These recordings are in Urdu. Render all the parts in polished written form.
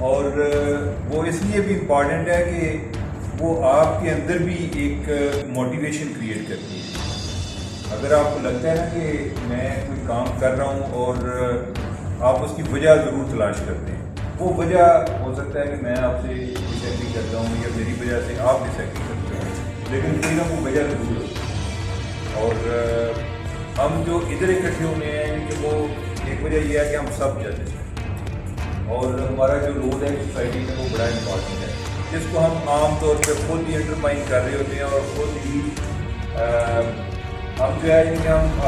اور وہ اس لیے بھی امپورٹنٹ ہے کہ وہ آپ کے اندر بھی ایک موٹیویشن کریٹ کرتی ہے. اگر آپ کو لگتا ہے نا کہ میں کوئی کام کر رہا ہوں اور آپ اس کی وجہ ضرور تلاش کرتے ہیں, وہ وجہ ہو سکتا ہے کہ میں آپ سے ڈس ایگری کرتا ہوں یا میری وجہ سے آپ ڈس ایگری کرتے ہیں, لیکن کوئی نہ کوئی وجہ ضرور ہوتی ہے. اور ہم جو ادھر اکٹھے ہونے ہیں کہ وہ ایک وجہ یہ ہے کہ ہم سب چاہتے ہیں, اور ہمارا جو رول ہے سوسائٹی میں وہ بڑا امپورٹنٹ ہے, جس کو ہم عام طور پہ خود ہی انٹرمائن کر رہے ہوتے ہیں اور خود ہی ہم جو ہے کہ ہم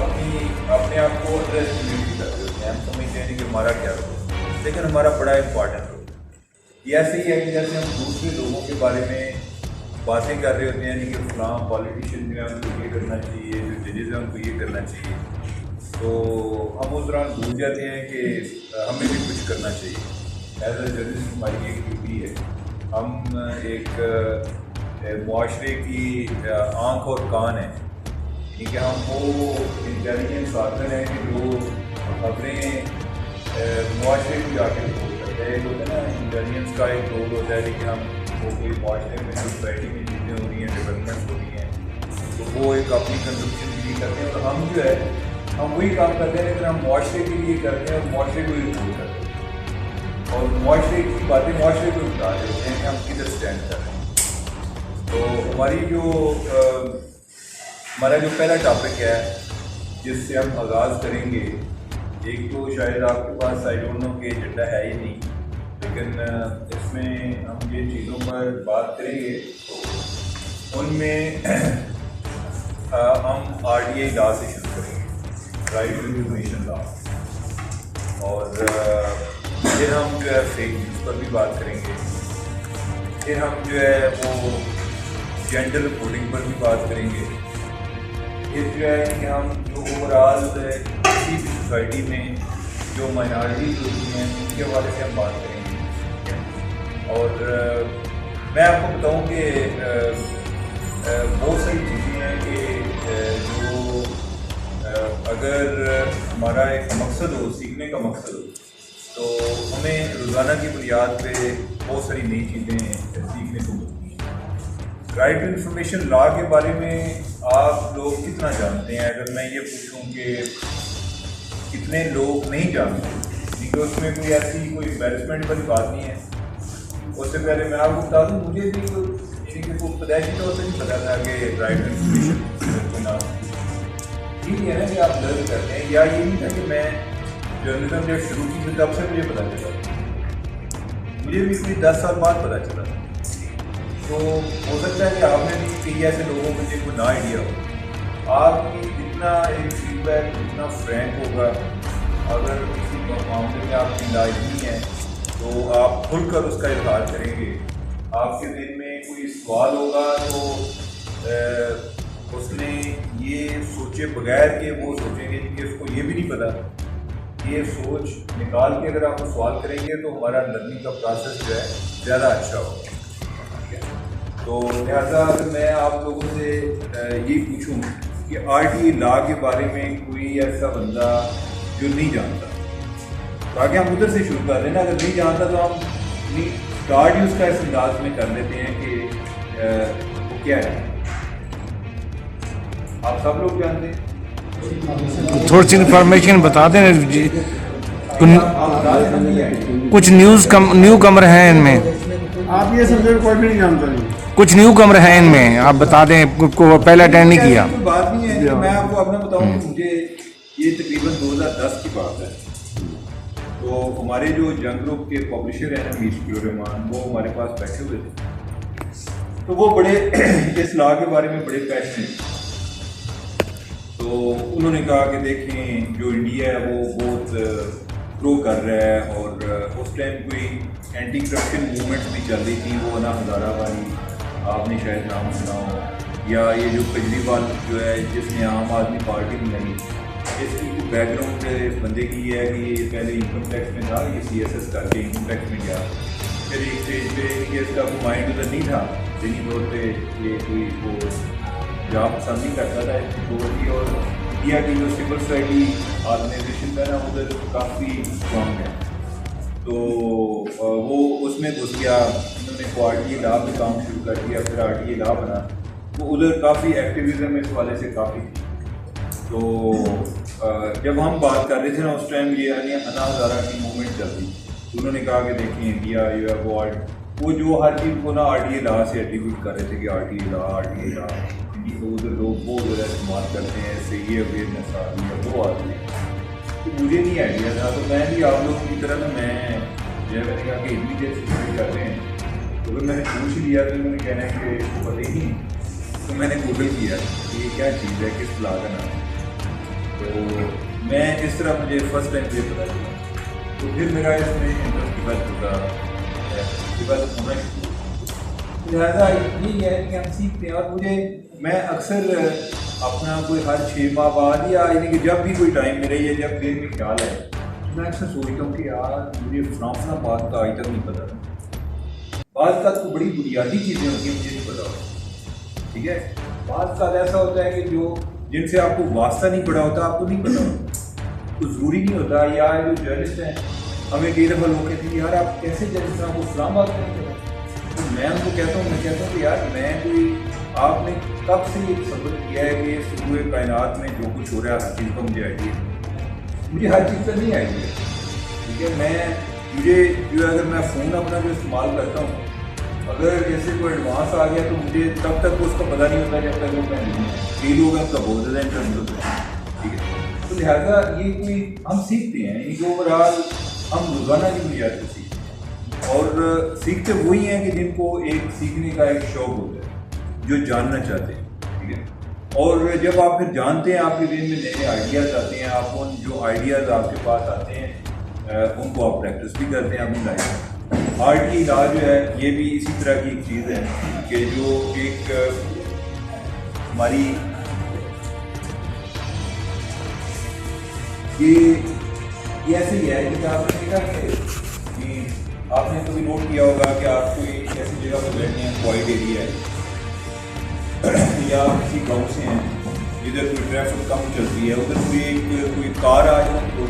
اپنے آپ کو ایڈریس بھی کر رہے ہوتے ہیں. ہم سمجھتے ہیں کہ ہمارا کیا رول ہے, لیکن ہمارا بڑا امپورٹنٹ رول ہے. یہ ایسے ہی ہے کہ جیسے ہم دوسرے لوگوں کے بارے میں باتیں کر رہے ہوتے ہیں کہ فلاں پالیٹیشین جو ہے ان کو یہ کرنا چاہیے, جو ججز ہیں ان کو یہ کرنا چاہیے, تو ہم اس دوران بھول جاتے ہیں کہ ہمیں بھی کچھ کرنا چاہیے. ایز اے جرنلسٹ ہماری ایک ڈیوٹی ہے, ہم ایک معاشرے کی آنکھ اور کان ہیں, یعنی کہ ہم وہ انٹیلیجنس ساتھ ہیں کہ جو خبریں معاشرے کو جا کے رپورٹ کرتے ہیں. ایک ہوتا ہے نا انٹیلیجنس کا ایک رول ہوتا ہے کہ ہم وہ کوئی معاشرے میں سوسائٹی میں چیزیں ہو رہی ہیں, ڈیولپمنٹ ہو رہی ہیں, تو وہ ایک اپنی کنزمپشن کے لیے کرتے ہیں, اور ہم جو ہے ہم وہی کام کرتے ہیں لیکن ہم معاشرے کے لیے کرتے ہیں اور معاشرے کو ہی رپورٹ کرتے ہیں, اور معاشرے کی باتیں معاشرے کو بتا رہے ہوتے ہیں کہ ہم کدھر اسٹینڈ کر رہے ہیں. تو ہمارا جو پہلا ٹاپک ہے جس سے ہم آغاز کریں گے, ایک تو شاید آپ کے پاس آئی ڈونٹ نو کہ ایجنڈا ہے ہی نہیں, لیکن اس میں ہم جن چیزوں پر بات کریں گے ان میں ہم RTI لا سے شروع کریں گے, رائٹ ٹو انفارمیشن لا, اور پھر ہم جو ہے فیک نیوز پر بھی بات کریں گے, پھر ہم جو ہے وہ جینڈر رپورٹنگ پر بھی بات کریں گے, پھر جو ہے کہ ہم جو اوور آل کسی بھی سوسائٹی میں جو مائنارٹیز ہوتی ہیں ان کے حوالے سے ہم بات کریں گے. اور میں آپ کو بتاؤں کہ بہت ساری چیزیں ہیں کہ جو اگر ہمارا ایک مقصد ہو, سیکھنے کا مقصد ہو, تو ہمیں روزانہ کی بنیاد پہ بہت ساری نئی چیزیں سیکھنے کو ملتی ہیں. رائٹ ٹو انفارمیشن لا کے بارے میں آپ لوگ کتنا جانتے ہیں؟ اگر میں یہ پوچھوں کہ کتنے لوگ نہیں جانتے, کیونکہ اس میں کوئی ایسی کوئی امبیرسمنٹ والی بات نہیں ہے. اس سے پہلے میں آپ کو بتا دوں, مجھے بھی کوئی پیدائشی طور سے نہیں پتا تھا کہ رائٹ ٹو انفارمیشن کو نام ٹھیک ہے نا کہ آپ لرن کرتے ہیں, یا یہ نہیں تھا کہ میں جرنلزم جب شروع کی تھی تب سے مجھے پتا چلا, مجھے بھی کوئی 10 سال بعد پتا چلا. تو ہو سکتا ہے کہ آپ نے بھی کئی ایسے لوگوں کو جن کو نہ آئیڈیا ہو. آپ کی جتنا ایک فیڈ بیک جتنا فرینک ہوگا, اگر کسی معاملے میں آپ کی لاعلمی ہے تو آپ کھل کر اس کا اظہار کریں گے. آپ کے دل میں کوئی سوال ہوگا تو اس نے یہ سوچے بغیر کہ وہ سوچیں گے کہ اس کو یہ بھی نہیں پتا, یہ سوچ نکال کے اگر آپ کو سوال کریں گے تو ہمارا لرننگ کا پروسیس جو ہے زیادہ اچھا ہوگا. تو لہٰذا اگر میں آپ لوگوں سے یہ پوچھوں کہ RTI لا کے بارے میں کوئی ایسا بندہ جو نہیں جانتا, تاکہ ہم ادھر سے شروع کر رہے ہیں نا. اگر نہیں جانتا تو ہم اسٹارٹ ہی اس کا اس انداز میں کر لیتے ہیں کہ وہ کیا ہے. آپ سب لوگ جانتے ہیں, تھوڑی سی انفارمیشن بتا دیں. کچھ نیو کمر ہیں ان میں, آپ یہ سبجیکٹ کوئی بھی نہیں جانتا نہیں. کچھ نیو کمر ہیں ان میں, آپ بتا دیں کو پہلے اٹینڈ نہیں کیا. کوئی بات نہیں ہے, میں آپ کو اپنا بتاؤں کہ مجھے یہ تقریباً 2010 کی بات ہے. تو ہمارے جو جنگ گروپ کے پبلشر ہیں میر شفیع الرحمان, وہ ہمارے پاس بیٹھے ہوئے تھے. تو وہ بڑے اس لا کے بارے میں بڑے پیشنیٹ. تو انہوں نے کہا کہ دیکھیں جو انڈیا ہے وہ بہت گرو کر رہا ہے, اور اس ٹائم کوئی اینٹی کرپشن موومنٹ بھی چل رہی تھی, وہ انا ہزارہ والی آپ نے شاید نام سنا ہو, یا یہ جو کیجریوال جو ہے جس نے عام آدمی پارٹی بنائی, اس کی بیک گراؤنڈ اس بندے کی یہ ہے کہ یہ پہلے انکم ٹیکس میں تھا, یہ CSS کر کے انکم ٹیکس میں گیا, پھر ایک اسٹیج پہ کہ اس کا کوئی مائنڈ ادھر نہیں تھا, ذہنی طور پہ یہ کوئی وہ جاب پسند نہیں کرتا تھا اس کی طور کی. اور انڈیا کی جو سول سوسائٹی آرگنائزیشن ہے نا ادھر کافی اسٹرانگ ہے. تو وہ اس میں گھس گیا، انہوں نے کو RTA لا پہ کام شروع کر دیا، پھر RTA لا بنا، تو ادھر کافی ایکٹیویزم اس والے سے کافی تھی۔ تو جب ہم بات کر رہے تھے نا اس ٹائم یہ انا ہزارہ کی موومنٹ چل رہی، تو انہوں نے کہا کہ دیکھیں انڈیا یو ہیو گاٹ، وہ جو ہر چیز کو نا RTA لا سے ایٹریبیوٹ کر رہے تھے کہ RTA لا تو ادھر لوگ بہت زیادہ استعمال کرتے ہیں، اس سے یہ اویئرنیس آ رہی ہے وہ آ رہی ہے، تو مجھے نہیں آئیڈیا تھا۔ تو میں بھی آپ لوگوں کی طرح نا میں نے کہا کہ اتنی دیر سے کر رہے ہیں، تو اگر میں نے پوچھ لیا تو انہوں نے کہنا ہے کہ اس کو پتہ ہی نہیں، تو میں نے گوگل کیا کہ یہ کیا چیز ہے، کس بلا کا نام، تو میں اس طرح مجھے فرسٹ ٹائم یہ پتا چلا، تو پھر میرا اس میں انٹرسٹ ڈیولپ ہونا شروع ہوا۔ لہٰذا یہی ہے کہ ہم سیکھتے ہیں، اور میں اکثر اپنا کوئی ہر 6 ماہ بعد یا یعنی کہ جب بھی کوئی ٹائم ملے یا جب دل میں خیال ہے، میں اکثر سوچتا ہوں کہ یار مجھے فلاں بات کا آج تک نہیں پتا تھا۔ بعض کا تو بڑی بنیادی چیزیں ہوتی ہیں مجھے نہیں پتا ہوتا، ٹھیک ہے۔ بعض کا ایسا ہوتا ہے کہ جو جن سے آپ کو واسطہ نہیں پڑا ہوتا آپ کو نہیں پتا ہوتا، تو ضروری نہیں ہوتا۔ یا جو جرنلسٹ ہیں ہمیں کئی دفعہ لوگ کہتے ہیں یار آپ کیسے جرنلسٹ ہیں، آپ کو فلاں بات نہیں پتا، تو میں ان کو کہتا ہوں کہ یار میں کوئی آپ نے کب سے یہ تصور کیا ہے کہ سورہ کائنات میں جو کچھ ہو رہا ہے ہر چیز کا مجھے آئیڈیا، مجھے ہر چیز کا نہیں آئیڈیا، ٹھیک ہے۔ مجھے جو ہے اگر میں فون اپنا جو استعمال کرتا ہوں، اگر جیسے کوئی ایڈوانس آ گیا تو مجھے تب تک اس کا پتہ نہیں ہوتا جب تک وہ میں نہیں ہوں، کئی لوگ ہیں اس کا بہت زیادہ انٹرسٹ ہوتا ہے، ٹھیک ہے۔ تو لہٰذا یہ کوئی ہم سیکھتے ہیں، یعنی کہ اوور آل ہم روزانہ کی بنیاد پہ سیکھتے ہیں، اور سیکھتے وہی ہیں کہ جن کو ایک سیکھنے کا ایک شوق ہوتا ہے، جو جاننا چاہتے ہیں، ٹھیک ہے۔ اور جب آپ پھر جانتے ہیں آپ کے ذہن میں نئے آئیڈیاز آتے ہیں، آپ ان جو آئیڈیاز آپ کے پاس آتے ہیں ان کو آپ پریکٹس بھی کرتے ہیں اپنی لائف میں۔ RTA لا جو ہے یہ بھی اسی طرح کی ایک چیز ہے کہ جو ایک ہماری یہ ایسے ہی ہے کہ آپ نے دیکھا کہ آپ نے کبھی نوٹ کیا ہوگا کہ آپ کو ایک ایسی جگہ پہ بیٹھے ہیں، کوائٹ ایریا ہے یا کسی گاؤں سے ہیں جدھر کوئی ٹریفک کم چلتی ہے، ادھر کوئی کار آ جائے تو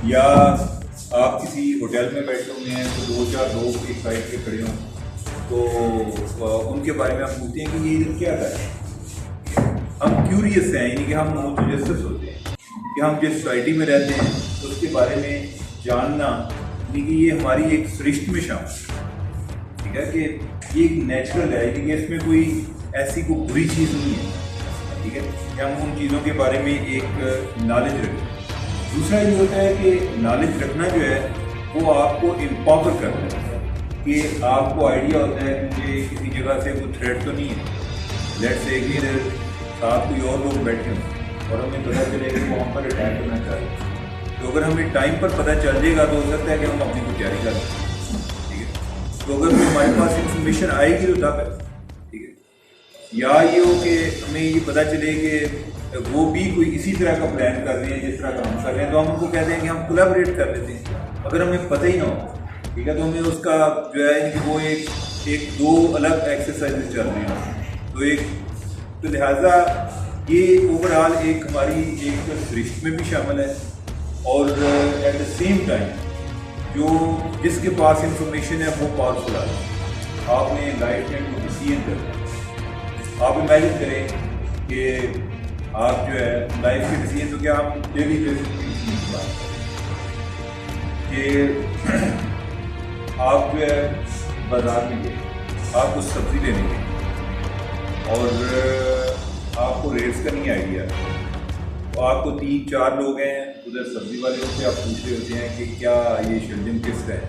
یا آپ کسی ہوٹل میں بیٹھے ہوئے ہیں تو 2-4 لوگ ایک سائڈ پہ کھڑے ہوں تو ان کے بارے میں ہم پوچھتے ہیں کہ یہ ادھر کیا کر رہے ہیں۔ ہم کیوریس ہیں، یعنی کہ ہم متجسس ہوتے ہیں کہ ہم جس سوسائٹی میں رہتے ہیں اس کے بارے میں جاننا، یعنی کہ یہ ہماری ایک سرشت میں شامل ہے، ٹھیک ہے، کہ یہ ایک نیچرل ہے، یعنی کہ اس میں کوئی ایسی کوئی بری چیز نہیں ہے، ٹھیک ہے، کہ ہم ان چیزوں کے بارے میں ایک نالج رکھیں۔ دوسرا یہ ہوتا ہے کہ نالج رکھنا جو ہے وہ آپ کو امپاور کرتا ہے، کہ آپ کو آئیڈیا ہوتا ہے کہ مجھے کسی جگہ سے کوئی تھریٹ تو نہیں ہے، لیٹ سے کہ ساتھ کوئی اور لوگ بیٹھے ہوں اور ہمیں پتہ چلے کہ وہ ہم پر اٹیک کرنا چاہ رہے ہیں، تو اگر ہمیں ٹائم پر پتہ چل جائے گا تو ہو سکتا ہے کہ ہم اپنی کوئی تیاری کر لیں، ٹھیک ہے۔ تو اگر ہمارے پاس انفارمیشن آئے گی تو تب ہے، ٹھیک ہے۔ یا یہ ہو کہ ہمیں یہ پتہ چلے کہ وہ بھی کوئی اسی طرح کا پلان کر رہے ہیں جس طرح کا ہم کر رہے ہیں، تو ہم ان کو کہتے ہیں کہ ہم کولیبریٹ کر لیتے ہیں۔ اگر ہمیں پتہ ہی نہ ہو، ٹھیک ہے، تو ہمیں اس کا جو ہے کہ وہ ایک 2 الگ ایکسرسائز چل رہی ہیں، تو لہٰذا یہ اوور آل ایک ہماری ایک رشت میں بھی شامل ہے، اور ایٹ دا سیم ٹائم جو جس کے پاس انفارمیشن ہے وہ پاورفل ہے۔ آپ نے لائف میں کوئی ڈیسیژن کرنا ہے، آپ امیجن کریں کہ آپ جو ہے لائف کے ڈیسیژن، تو کیا ہم ڈیلی بیسس کی بات کہ آپ جو ہے بازار میں گئے، آپ کو سبزی لینے گئے اور آپ کو ریٹس کا نہیں آئیڈیا، تو آپ کو 3-4 لوگ ہیں ادھر سبزی والے سے آپ پوچھ رہے ہوتے ہیں کہ کیا یہ شلجم کس کا ہے،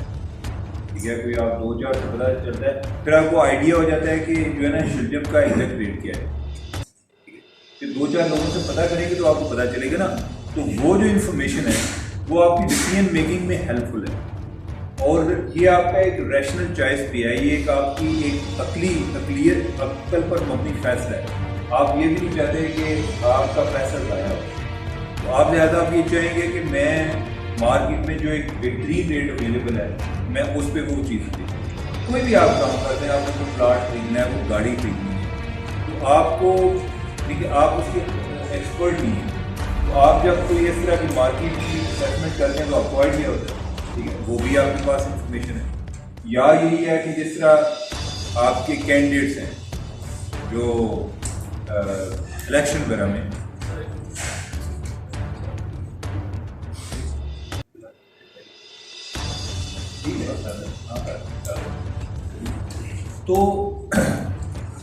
ٹھیک ہے، کوئی آپ 2-4 سے پتہ چلتا ہے، پھر آپ کو آئیڈیا ہو جاتا ہے کہ جو ہے نا شلجم کا ایگزیکٹ ریٹ کیا ہے، ٹھیک ہے، پھر 2-4 لوگوں سے پتہ کریں گے تو آپ کو پتہ چلے گا نا، تو وہ جو انفارمیشن ہے وہ آپ کی ڈیسیژن میکنگ میں ہیلپ فل ہے، اور یہ آپ کا ایک ریشنل چوائس بھی ہے، یہ ایک آپ کی ایک عقل پر مبنی فیصلہ ہے۔ آپ یہ بھی نہیں چاہتے کہ آپ کا پیسہ ضائع ہو، تو آپ لہٰذا آپ یہ چاہیں گے کہ میں مارکیٹ میں جو ایک بہترین ریٹ اویلیبل ہے میں اس پہ وہ چیز دوں۔ کوئی بھی آپ کام کرتے ہیں، آپ کو کوئی پلاٹ خریدنا ہے، کوئی گاڑی خریدنی ہے، تو آپ کو دیکھیے آپ اس کے ایکسپرٹ نہیں ہیں، تو آپ جب کوئی اس طرح کی مارکیٹ کی اسیسمنٹ کرتے ہیں تو آپ کو آئیڈیا ہوتا ہے، ٹھیک ہے، وہ بھی آپ کے پاس انفارمیشن ہے. یا یہی ہے کہ جس طرح آپ کے کینڈیڈیٹس ہیں جو الیکشن وغیرہ میں تو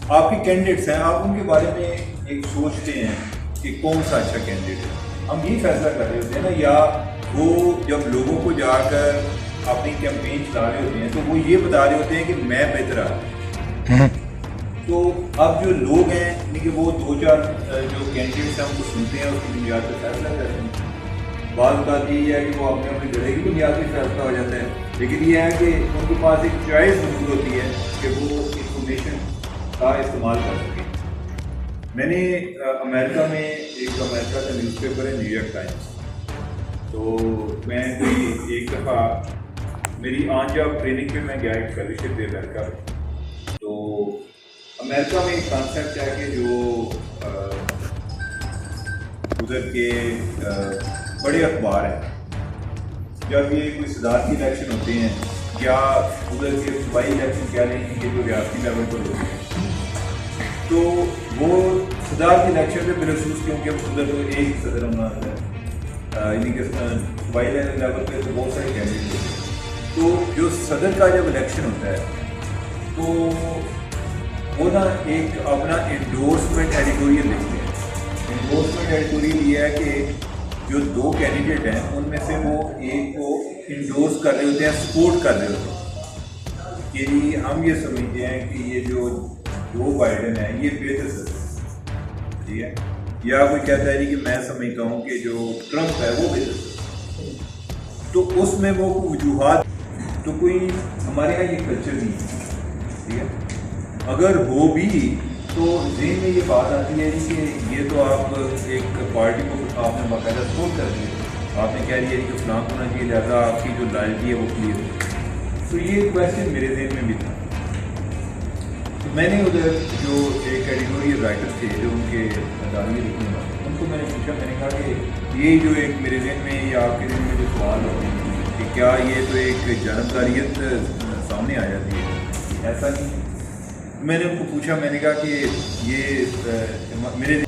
آپ کے کینڈیڈیٹس ہیں، آپ ان کے بارے میں ایک سوچتے ہیں کہ کون سا اچھا کینڈیڈیٹ ہے. ہم یہی فیصلہ کر رہے ہوتے ہیں نا، یا وہ جب لوگوں کو جا کر اپنی کیمپین چلا رہے ہوتے ہیں تو وہ یہ بتا رہے ہوتے ہیں کہ میں بہتر آ. تو اب جو لوگ ہیں یعنی کہ وہ 2-4 جو کینڈیڈیٹس ہیں ان کو سنتے ہیں، اس کی بنیاد پہ فیصلہ کرتے ہیں. بعض بات یہ ہے کہ وہ اپنی جگہ کی بنیاد پہ فیصلہ ہو جاتا ہے، لیکن یہ ہے کہ ان کے پاس ایک چوائس موجود ہوتی ہے کہ وہ انفارمیشن کا استعمال کر سکیں. میں نے امریکہ میں امریکہ کا نیوز پیپر ہے نیو یارک ٹائمز، تو میں کوئی ایک دفعہ میری آن جاب ٹریننگ پہ میں گیا ایک فیلوشپ پہ امریکہ میں. تو امریکہ میں ایک کانسیپٹ ہے کہ جو ادھر کے بڑے اخبار ہیں، جب یہ کوئی صدارتی الیکشن ہوتے ہیں یا ادھر کے صوبائی الیکشن کیا لیں گے جو ریاستی لیول پر ہوتے ہیں، تو وہ صدارتی الیکشن پہ بالخصوص کیونکہ ادھر تو ایک صدر ہونا ہے، یعنی کہ صوبائی لیول پہ تو بہت سارے کینڈیڈیٹ ہوتے ہیں. تو جو صدر کا جب الیکشن ہوتا ہے تو وہ نا ایک اپنا انڈورسمنٹ ایڈیٹوریل لکھتے ہیں. انڈورسمنٹ ایڈیٹوریل یہ ہے کہ جو 2 کینڈیڈیٹ ہیں ان میں سے وہ ایک کو انڈورس کر رہے ہوتے ہیں، سپورٹ کر رہے ہوتے ہیں کہ جی ہم یہ سمجھتے ہیں کہ یہ جو بائیڈن ہے یہ بہتر سکتا ہے، ٹھیک ہے. یا کوئی کہتا ہے جی کہ میں سمجھتا ہوں کہ جو ٹرمپ ہے وہ بہتر سکتا ہے. تو اس میں وہ وجوہات تو کوئی ہمارے یہاں یہ کلچر نہیں ہے، ٹھیک ہے. اگر ہو بھی تو ذہن میں یہ بات آتی ہے کہ یہ تو آپ ایک پارٹی کو آپ نے باقاعدہ سپورٹ کر دیا، آپ نے کہہ دیا کہ فلاں ہونا چاہیے، لہٰذا آپ کی جو لائلٹی ہے وہ کلیئر ہو. تو یہ کویشچن میرے ذہن میں بھی تھا. تو میں نے ادھر جو ایک ایڈیٹوریل رائٹر تھے جو ان کے اداریے لکھنے والے، ان کو میں نے پوچھا، میں نے کہا کہ یہ جو ایک میرے ذہن میں یا آپ کے ذہن میں جو سوال ہوتے ہیں کہ کیا یہ تو ایک جانبداریت سامنے آ جاتی ہے، ایسا نہیں. میں نے ان کو پوچھا، میں نے کہا کہ یہ میرے